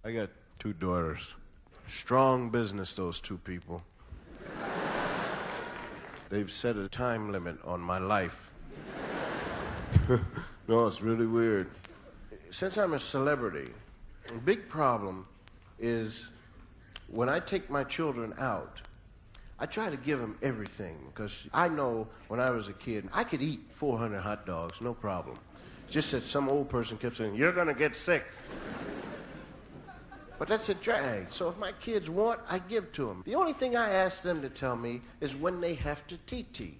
I got two daughters. Strong business, those two people. They've set a time limit on my life. No, it's really weird. Since I'm a celebrity, a big problem is when I take my children out, I try to give them everything, because I know when I was a kid, I could eat 400 hot dogs, no problem. Just that some old person kept saying, "You're going to get sick." But that's a drag. So if my kids want, I give to them. The only thing I ask them to tell me is when they have to TT.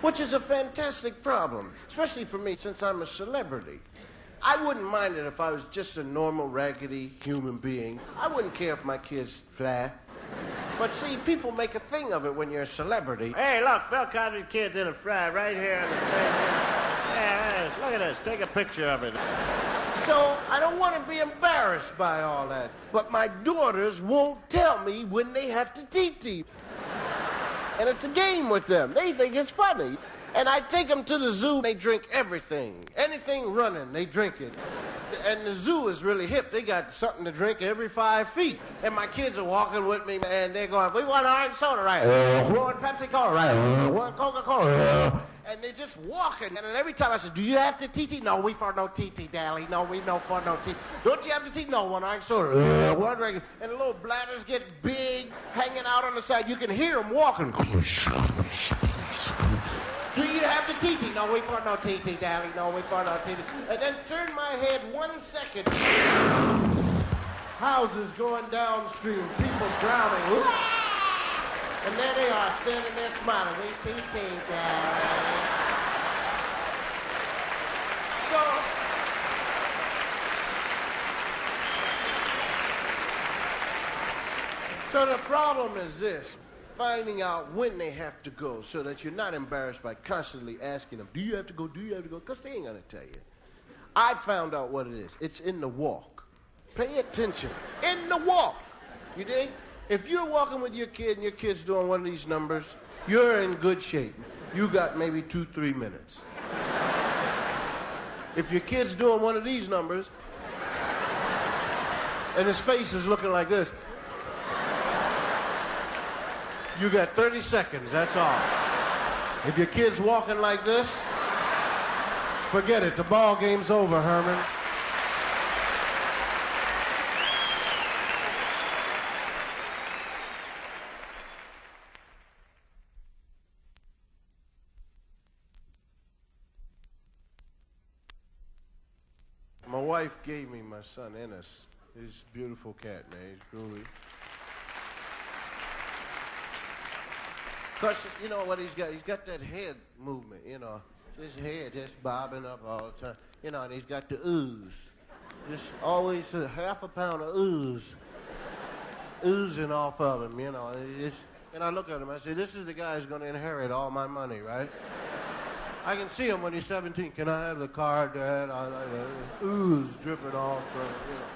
Which is a fantastic problem, especially for me since I'm a celebrity. I wouldn't mind it if I was just a normal, raggedy human being. I wouldn't care if my kids fly. But see, people make a thing of it when you're a celebrity. Hey, look, Bill Cosby's kid did a fry right here in the thing. Yeah, look at this. Take a picture of it. So I don't want to be embarrassed by all that. But my daughters won't tell me when they have to TT. And it's a game with them. They think it's funny. And I take them to the zoo. They drink everything. Anything running, they drink it. And the zoo is really hip. They got something to drink every 5 feet. And my kids are walking with me, and they're going, "We want orange soda, right? We want Pepsi Cola, right? We want Coca-Cola." And they're just walking. And then every time I say, "Do you have to TT?" "No, we for no TT, Dally. No, we no for no TT." "Don't you have to TT?" "No, one orange soda. One regular." And the little bladders get big, hanging out on the side. You can hear them walking. "Do you have the TT?" "No, we for no TT, Daddy. No, we for no TT." And then turn my head 1 second. Houses going downstream, people drowning. And there they are, standing there smiling. "We TT, Daddy." So the problem is this. Finding out when they have to go so that you're not embarrassed by constantly asking them, "Do you have to go? Do you have to go?" Because they ain't going to tell you. I found out what it is. It's in the walk. Pay attention. In the walk. You dig? If you're walking with your kid and your kid's doing one of these numbers, you're in good shape. You got maybe 2-3 minutes. If your kid's doing one of these numbers and his face is looking like this, you got 30 seconds, that's all. If your kid's walking like this, forget it. The ball game's over, Herman. My wife gave me my son, Ennis. He's a beautiful cat, man. He's groovy. Because, you know what he's got? He's got that head movement, you know. His head just bobbing up all the time. You know, and he's got the ooze. Just always half a pound of ooze. Oozing off of him, you know. And I look at him, I say, "This is the guy who's going to inherit all my money, right?" I can see him when he's 17. "Can I have the card, Dad?" Ooze dripping off, you know.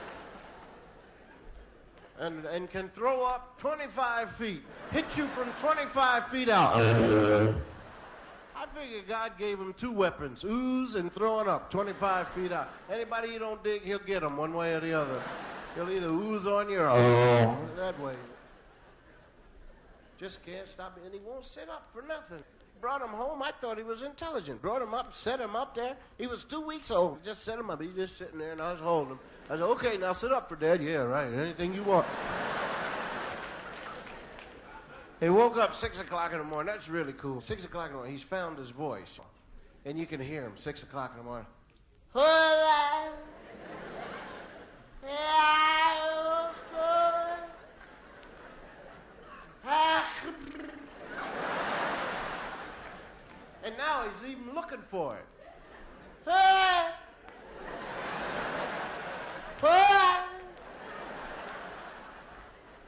And can throw up 25 feet. Hit you from 25 feet out. I figure God gave him 2 weapons, ooze and throwing up 25 feet out. Anybody you don't dig, he'll get them one way or the other. He'll either ooze on you or that way. Just can't stop it, and he won't sit up for nothing. Brought him home, I thought he was intelligent. Brought him up, set him up there. He was 2 weeks old. Just set him up. He just sitting there, and I was holding him. I said, "Okay, now sit up for Dad." "Yeah, right. Anything you want." He woke up 6 o'clock in the morning. That's really cool. 6 o'clock in the morning. He's found his voice. And you can hear him 6 o'clock in the morning. And now he's even looking for it.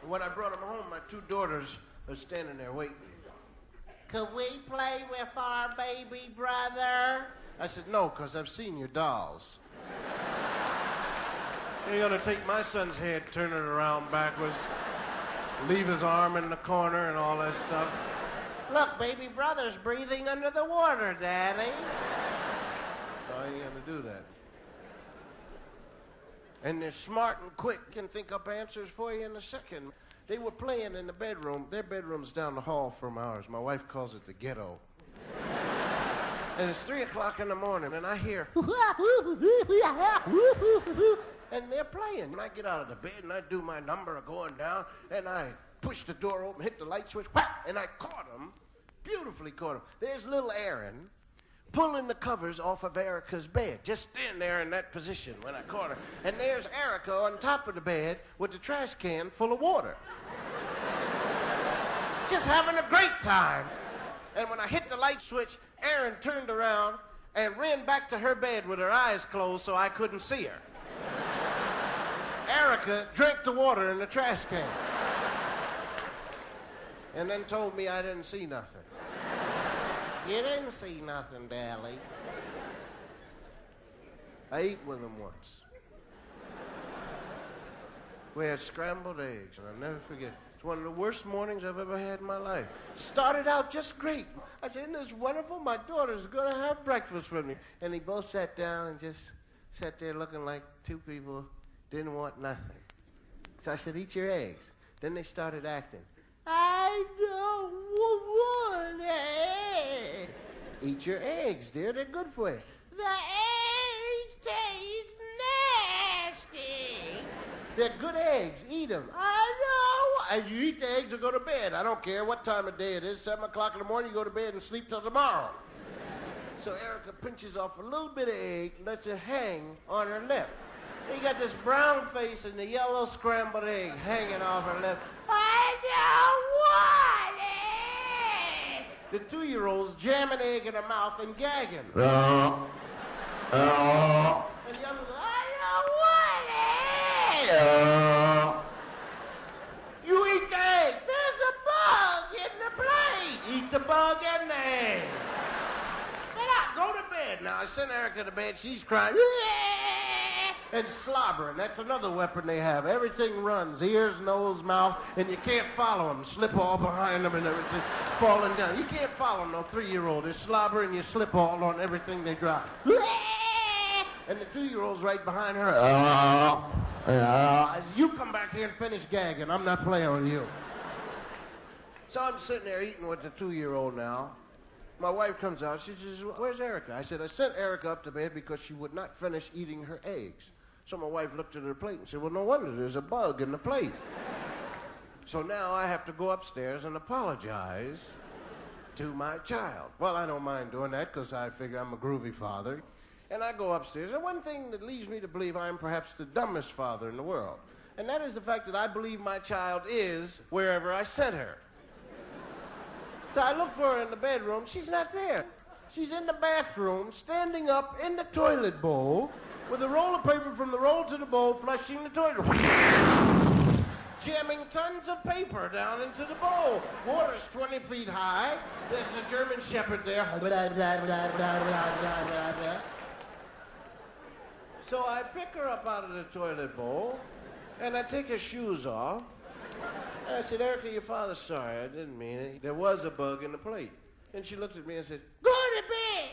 When I brought him home, my 2 daughters are standing there waiting. "Could we play with our baby brother?" I said, "No, because I've seen your dolls." You're going to take my son's head, turn it around backwards, leave his arm in the corner and all that stuff. "Look, baby brother's breathing under the water, Daddy." No, I ain't going to do that. And they're smart and quick, can think up answers for you in a second. They were playing in the bedroom. Their bedroom's down the hall from ours. My wife calls it the ghetto. And it's 3 o'clock in the morning, and I hear, and they're playing. And I get out of the bed, and I do my number of going down, and I push the door open, hit the light switch, whack, and I caught him, beautifully caught him. There's little Aaron pulling the covers off of Erica's bed, just standing there in that position when I caught her. And there's Erica on top of the bed with the trash can full of water. Just having a great time. And when I hit the light switch, Aaron turned around and ran back to her bed with her eyes closed so I couldn't see her. Erica drank the water in the trash can. And then told me I didn't see nothing. You didn't see nothing, Dally. I ate with him once. We had scrambled eggs, and I'll never forget. It's one of the worst mornings I've ever had in my life. Started out just great. I said, isn't this wonderful? My daughter's going to have breakfast with me. And they both sat down and just sat there looking like two people didn't want nothing. So I said, eat your eggs. Then they started acting. I don't want eggs. Eat your eggs, dear. They're good for you. The eggs taste nasty. They're good eggs. Eat them. I know. As you eat the eggs or go to bed. I don't care what time of day it is. 7 o'clock in the morning, you go to bed and sleep till tomorrow. So Erica pinches off a little bit of egg and lets it hang on her lip. You got this brown face and the yellow scrambled egg hanging off her lip. I don't want it! The 2-year-old's jamming egg in her mouth and gagging. And the other goes, I don't want it! You eat the egg. There's a bug in the plate. Eat the bug and the egg. Get out, go to bed. Now, I sent Erica to bed. She's crying. And slobbering. That's another weapon they have. Everything runs. Ears, nose, mouth, and you can't follow them. Slip all behind them and everything. Falling down. You can't follow no 3-year-old. They slobber and you slip all on everything they drop. And the 2-year-old's right behind her. You come back here and finish gagging. I'm not playing with you. So I'm sitting there eating with the 2-year-old now. My wife comes out. She says, where's Erica? I said, I sent Erica up to bed because she would not finish eating her eggs. So my wife looked at her plate and said, well, no wonder there's a bug in the plate. So now I have to go upstairs and apologize to my child. Well, I don't mind doing that because I figure I'm a groovy father. And I go upstairs. And one thing that leads me to believe I'm perhaps the dumbest father in the world. And that is the fact that I believe my child is wherever I sent her. So I look for her in the bedroom. She's not there. She's in the bathroom, standing up in the toilet bowl, with a roll of paper from the roll to the bowl, flushing the toilet. Jamming tons of paper down into the bowl. Water's 20 feet high. There's a German Shepherd there. So I pick her up out of the toilet bowl, and I take her shoes off. And I said, Erica, your father's sorry. I didn't mean it. There was a bug in the plate. And she looked at me and said, go to bed.